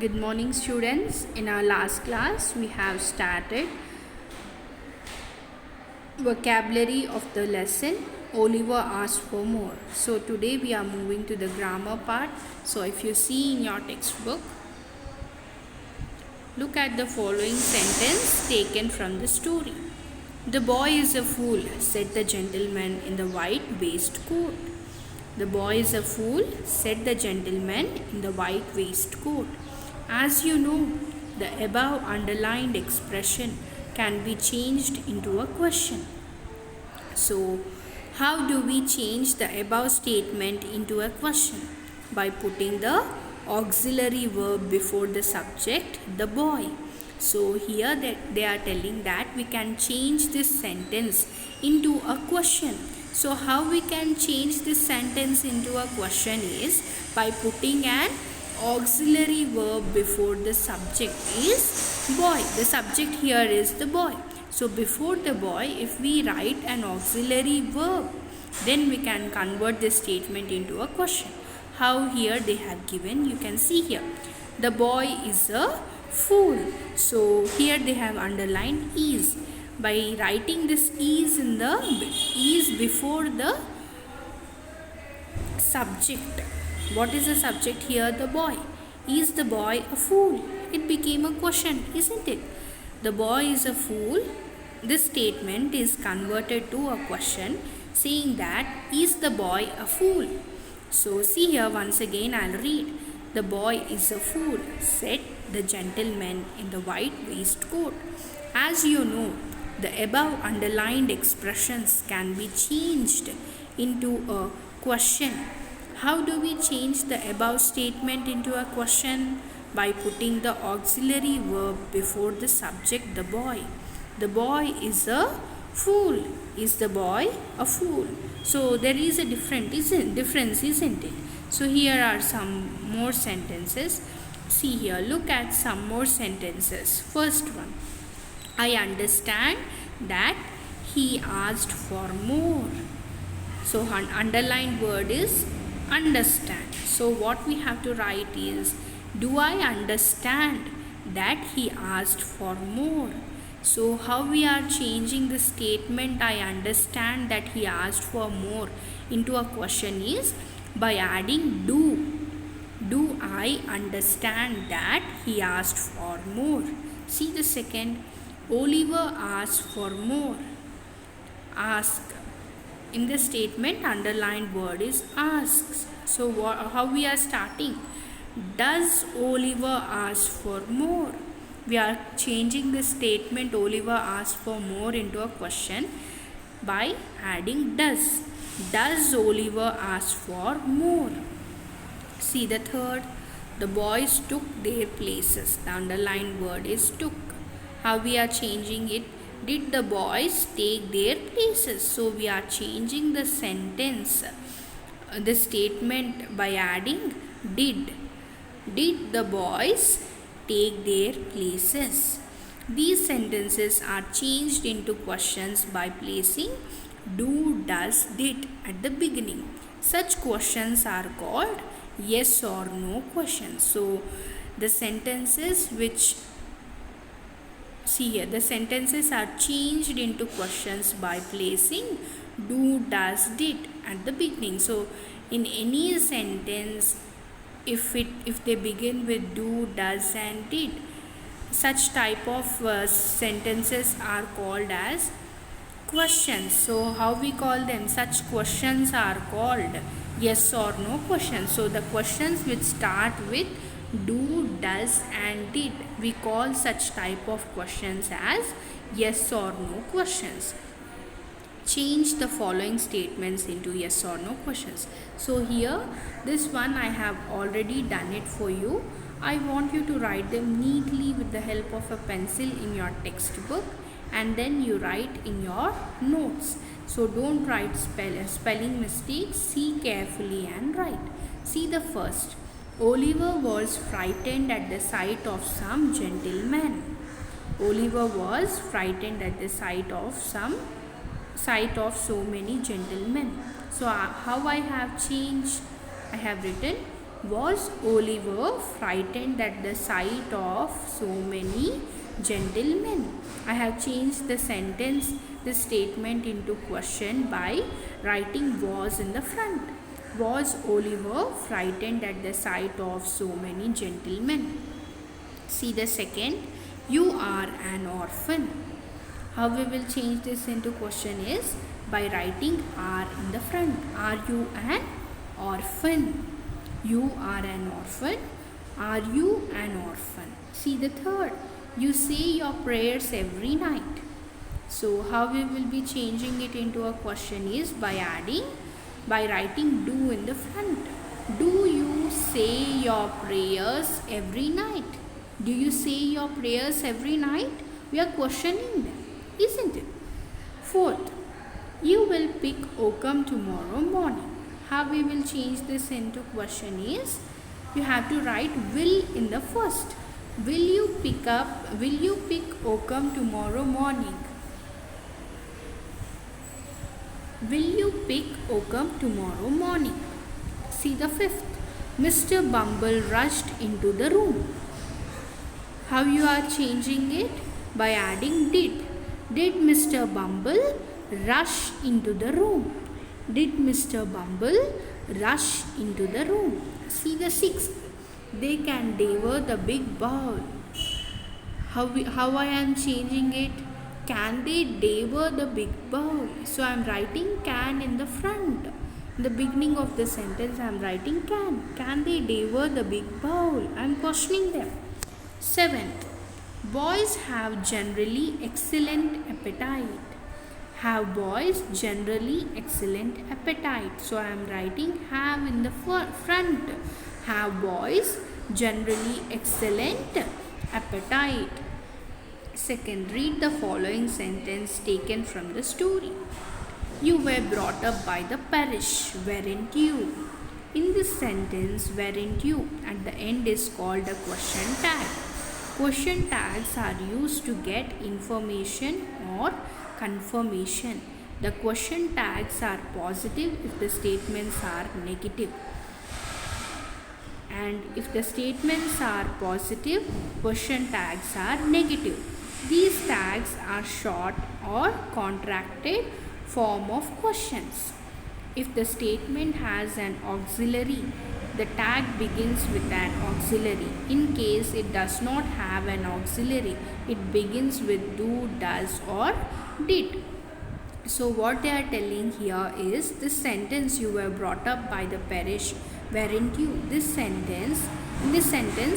Good morning, students. In our last class, we have started vocabulary of the lesson. Oliver asked for more. So today we are moving to the grammar part. So if you see in your textbook, look at the following sentence taken from the story. The boy is a fool, said the gentleman in the white waistcoat. The boy is a fool, said the gentleman in the white waistcoat. As you know, the above underlined expression can be changed into a question. So, how do we change the above statement into a question? By putting the auxiliary verb before the subject, the boy. So, here that they are telling that we can change this sentence into a question. So, how we can change this sentence into a question is by putting an auxiliary verb before the subject is boy. The subject here is the boy. So before the boy, if we write an auxiliary verb, then we can convert this statement into a question. How here they have given, you can see here. The boy is a fool. So here they have underlined is. By writing this is before the subject. What is the subject here? The boy. Is the boy a fool? It became a question, isn't it? The boy is a fool. This statement is converted to a question saying that is the boy a fool? So see here once again I'll read. The boy is a fool, said the gentleman in the white waistcoat. As you know, the above underlined expressions can be changed into a question. How do we change the above statement into a question? By putting the auxiliary verb before the subject, the boy. The boy is a fool. Is the boy a fool? So there is a difference, isn't it? So here are some more sentences. See here, look at some more sentences. First one. I understand that he asked for more. So underlined word is understand. So what we have to write is, do I understand that he asked for more? So how we are changing the statement I understand that he asked for more into a question is by adding do. Do I understand that he asked for more? See the second. Oliver asked for more. Ask. In the statement, underlined word is asks. So how we are starting? Does Oliver ask for more? We are changing the statement Oliver asked for more into a question by adding does. Does Oliver ask for more? See the third. The boys took their places. The underlined word is took. How we are changing it? Did the boys take their places? So we are changing the sentence, the statement by adding did. Did the boys take their places? These sentences are changed into questions by placing do, does, did at the beginning. Such questions are called yes or no questions. So the sentences which see here, the sentences are changed into questions by placing do, does, did at the beginning. So in any sentence, if they begin with do, does and did, such type of sentences are called as questions. So how we call them? Such questions are called yes or no questions. So the questions which start with do, does and did, we call such type of questions as yes or no questions. Change the following statements into yes or no questions. So here, this one I have already done it for you. I want you to write them neatly with the help of a pencil in your textbook, and then you write in your notes. So don't write spelling mistakes. See carefully and write. See the first. Oliver was frightened at the sight of some gentlemen. Oliver was frightened at the sight of so many gentlemen. So how I have changed? I have written Was Oliver frightened at the sight of so many gentlemen? I have changed the sentence, the statement into question by writing was in the front. Was Oliver frightened at the sight of so many gentlemen? See the second, you are an orphan. How we will change this into question is by writing are in the front. Are you an orphan? You are an orphan. Are you an orphan? See the third, you say your prayers every night. So how we will be changing it into a question is by writing do in the front. Do you say your prayers every night? Do you say your prayers every night? We are questioning them, isn't it? Fourth, you will pick Oakham tomorrow morning. How we will change this into question is you have to write will in the first. Will you pick Oakham tomorrow morning? Will you pick Oakham tomorrow morning? See the fifth. Mr. Bumble rushed into the room. How you are changing it? By adding did. Did Mr. Bumble rush into the room? Did Mr. Bumble rush into the room? See the sixth. They can devour the big bowl. How I am changing it? Can they devour the big bowl? So I am writing can in the front. In the beginning of the sentence I am writing can. Can they devour the big bowl? I am questioning them. Seventh, boys have generally excellent appetite. Have boys generally excellent appetite? So I am writing have in the front. Have boys generally excellent appetite? Second, read the following sentence taken from the story. You were brought up by the parish, weren't you? In this sentence, weren't you at the end is called a question tag. Question tags are used to get information or confirmation. The question tags are positive if the statements are negative. And if the statements are positive, question tags are negative. These tags are short or contracted form of questions. If the statement has an auxiliary, the tag begins with an auxiliary. In case it does not have an auxiliary, it begins with do, does or did. So what they are telling here is this sentence, you were brought up by the parish, weren't you? In this sentence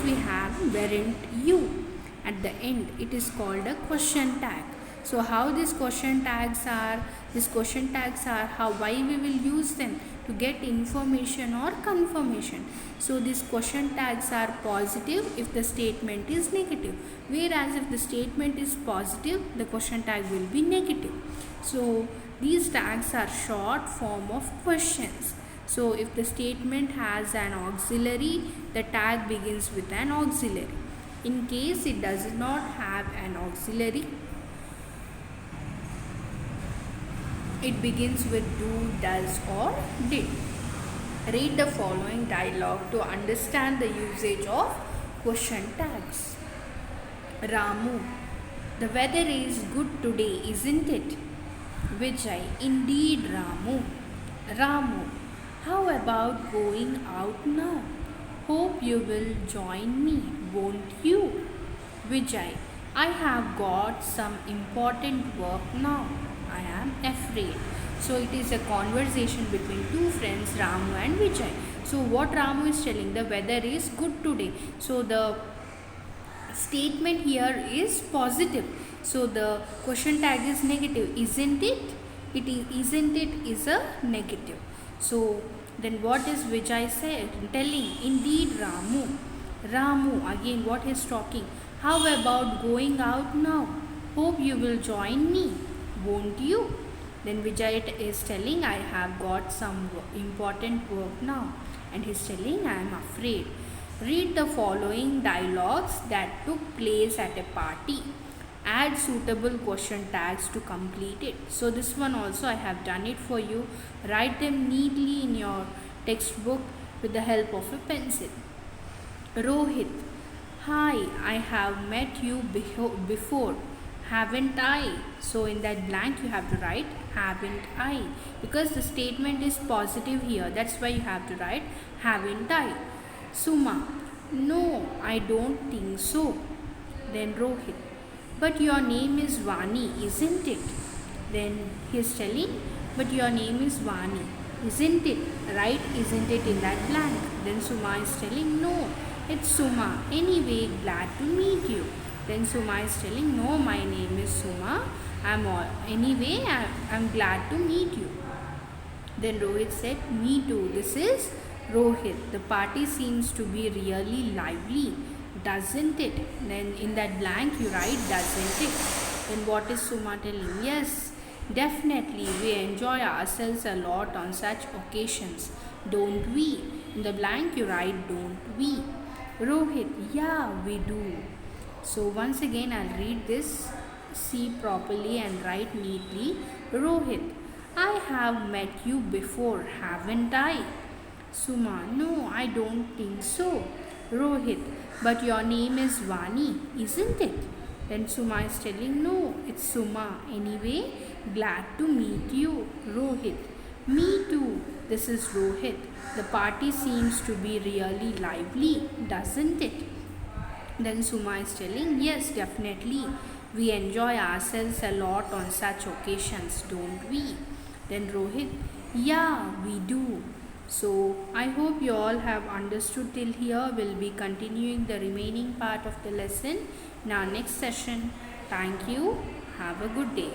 we have weren't you. At the end it is called a question tag. So how these question tags are? These question tags are why we will use them to get information or confirmation. So these question tags are positive if the statement is negative, whereas if the statement is positive, the question tag will be negative. So these tags are short form of questions. So if the statement has an auxiliary, the tag begins with an auxiliary. In case it does not have an auxiliary, it begins with do, does or did. Read the following dialogue to understand the usage of question tags. Ramu, the weather is good today, isn't it? Vijay, indeed Ramu. Ramu, how about going out now? Hope you will join me, won't you? Vijay, I have got some important work now. I am afraid. So it is a conversation between two friends, Ramu and Vijay. So what Ramu is telling, the weather is good today. So the statement here is positive. So the question tag is negative, isn't it? Isn't it is a negative. So then what is Vijay telling? Indeed Ramu. Ramu, again what is talking? How about going out now? Hope you will join me, won't you? Then Vijay is telling, I have got some important work now. And he is telling, I am afraid. Read the following dialogues that took place at a party. Add suitable question tags to complete it. So this one also I have done it for you. Write them neatly in your textbook with the help of a pencil. Rohit, hi, I have met you before, haven't I? So in that blank you have to write haven't I, because the statement is positive here. That's why you have to write haven't I. Suma, no, I don't think so. Then Rohit, but your name is Vani, isn't it? Then he is telling, but your name is Vani, isn't it? Right, isn't it in that blank? Then Suma is telling, no, it's Suma. Anyway, glad to meet you. Then Suma is telling, no, my name is Suma. I'm glad to meet you. Then Rohit said, me too. This is Rohit. The party seems to be really lively, doesn't it? Then in that blank you write, doesn't it? Then what is Suma telling? Yes, definitely. We enjoy ourselves a lot on such occasions, don't we? In the blank you write, don't we? Rohit, yeah, we do. So once again I'll read this, see properly and write neatly. Rohit, I have met you before, haven't I? Suma, no, I don't think so. Rohit, but your name is Vani, isn't it? Then Suma is telling, no, it's Suma. Anyway, glad to meet you. Rohit, me too. This is Rohit. The party seems to be really lively, doesn't it? Then Suma is telling, yes, definitely. We enjoy ourselves a lot on such occasions, don't we? Then Rohit, yeah, we do. So I hope you all have understood till here. We'll be continuing the remaining part of the lesson in our next session. Thank you. Have a good day.